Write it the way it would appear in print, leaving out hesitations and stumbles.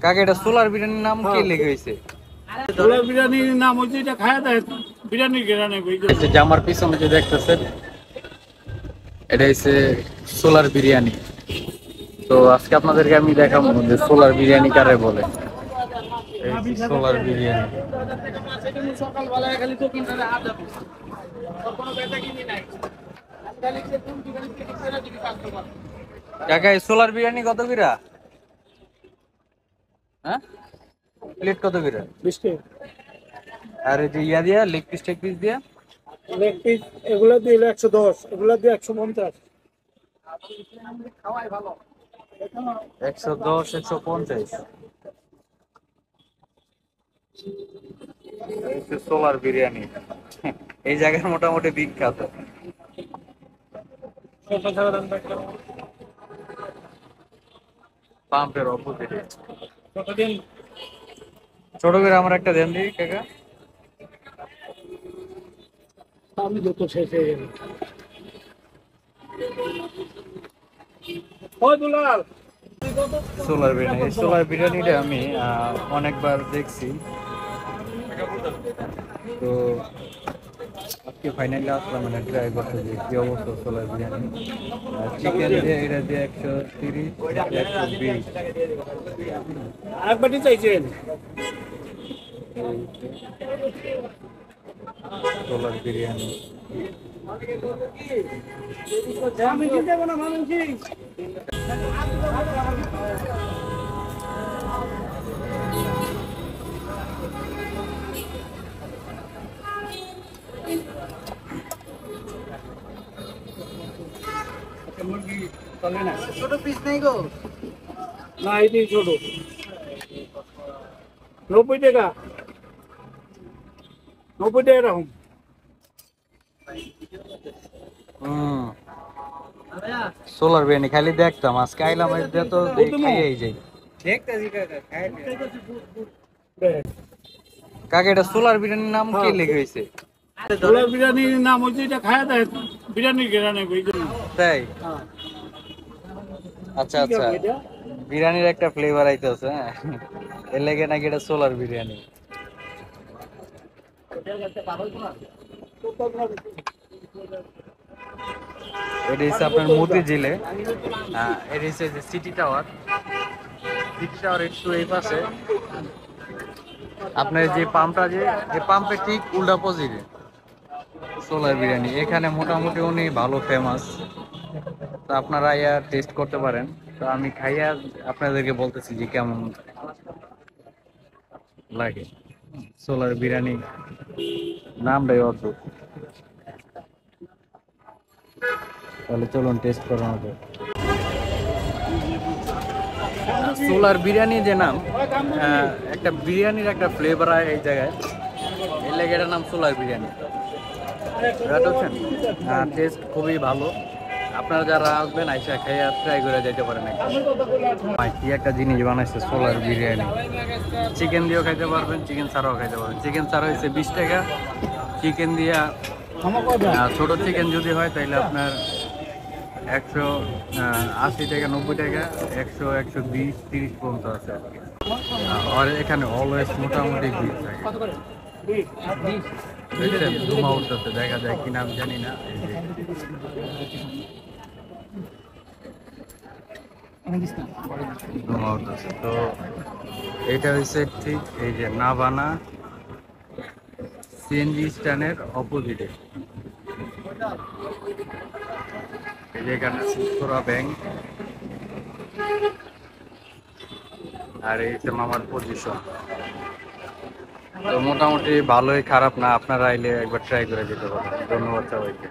কাকা এটা সোলার বিরিয়ানির নাম কি লেগে হয়েছে? সোলার বিরিয়ানির নাম হচ্ছে এটা খায়া দেয় বিরিয়ানির ঘেরানে যে আমার পিছনে যে দেখতেছেন এটা হচ্ছে সোলার বিরিয়ানি। তো আজকে আপনাদেরকে আমি দেখাবো যে সোলার বিরিয়ানি কারে বলে। এই যে সোলার বিরিয়ানি। সকালবেলায় খালি তো কিনতে হাত যাবে কোনো বেচা কিনি নাই কাকা এই সোলার বিরিয়ানি কত করে? হ্যাঁ, প্লেট কত করে? 20 টাকা আর এই যে ইয়া দিয়া লেগ পিস টেক পিস দিয়া লেগ পিস এগুলো দিয়ে 110, এগুলো দিয়ে 150। খাওয়াই ভালো 110 150। সোলার বিরিয়ানি এই জায়গায় মোটামুটি বিখ্যাত। পাম্পের অপোজিটে কতদিন ছোট করে আমার একটা দেন দিই কাকা। আমি যত শেষ হয়ে গেল ওই দুলাল সোলার বিরিয়ানি, এই সোলার বিরিয়ানিটা আমি অনেকবার দেখছি। তো আজকে ফাইনালি আসলাম মানে ট্রাই করতে যে কি অবস্থা সোলার বিরিয়ানি। চিকেন দিয়ে এটা দিয়ে 130 120। আরেকবারই চাইছেন সোলার বিরিয়ানি আমি কি দেব না মানুষ মুরগি চলে না ছোট পিস নাই গো। না এটাই ছোট 90 টাকা 90 টাকা এরকম সোলার বিরিয়ানি খালি দেখতাম, আজকে আইলাম এটা তো খাইয়েই যাই। দেখতেছি কাকা এটা সোলার বিরিয়ানির নাম কি লেগে হয়েছে? সোলার বিরিয়ানির নাম হচ্ছে এটা খায়া দেয় বিরিয়ানির ঘেরানে তাই? আচ্ছা আচ্ছা, বিরিয়ানির একটা ফ্লেভার আইতেছে। হ্যাঁ, এর লেগে নাকি এটা সোলার বিরিয়ানি। এটা হচ্ছে আপনার মতিঝিলে, এটা হচ্ছে যে সিটি টাওয়ার। সিটি টাওয়ার একটু এই পাশে আপনার যে পাম্পটা, যে পাম্পের ঠিক উল্টা পজিটে সোলার বিরিয়ানি। এখানে মোটামুটি উনি ভালো ফেমাস, তো আপনারা ইয়া টেস্ট করতে পারেন। তো আমি খাইয়া আপনাদেরকে বলতেছি যে কেমন লাগে সোলার বিরিয়ানি। নামটাই অদ্ভুত। তাহলে চলুন টেস্ট করা হবে। সোলার বিরিয়ানি যে নাম, একটা বিরিয়ানির একটা ফ্লেভার হয় এই জায়গায়, এর লেগে এটার নাম সোলার বিরিয়ানি। বুঝছেন? টেস্ট খুবই ভালো। আপনারা যারা আসবেন আইসা খাইয়া ট্রাই করে যেতে পারেন। কি একটা জিনিস বানাইছে সোলার বিরিয়ানি। চিকেন দিয়েও খাইতে পারবেন, চিকেন ছাড়াও খাইতে পারবেন। চিকেন ছাড়া হয়েছে 20 টাকা, চিকেন দিয়া ছোট চিকেন যদি হয় তাহলে আপনার 180 টাকা 90 টাকা 100 120 30 পর্যন্ত আছে। আর এখানে অলওয়েজ মোটামুটি ভিড় থাকে। দেখছেন ধুমা উঠতেছে, দেখা যায় কিনা আমি জানি না। ধুমা উঠতেছে। তো এটা হচ্ছে ঠিক এই যে নাভানা সিএনজি স্ট্যান্ডের অপোজিটে। এখানে সুস্তরা ব্যাংক, আর এই যে মামার পজিশন। তো মোটামুটি ভালোই, খারাপ না। আপনারা আইলে একবার ট্রাই করে যেতে পারেন। ধন্যবাদ সবাইকে।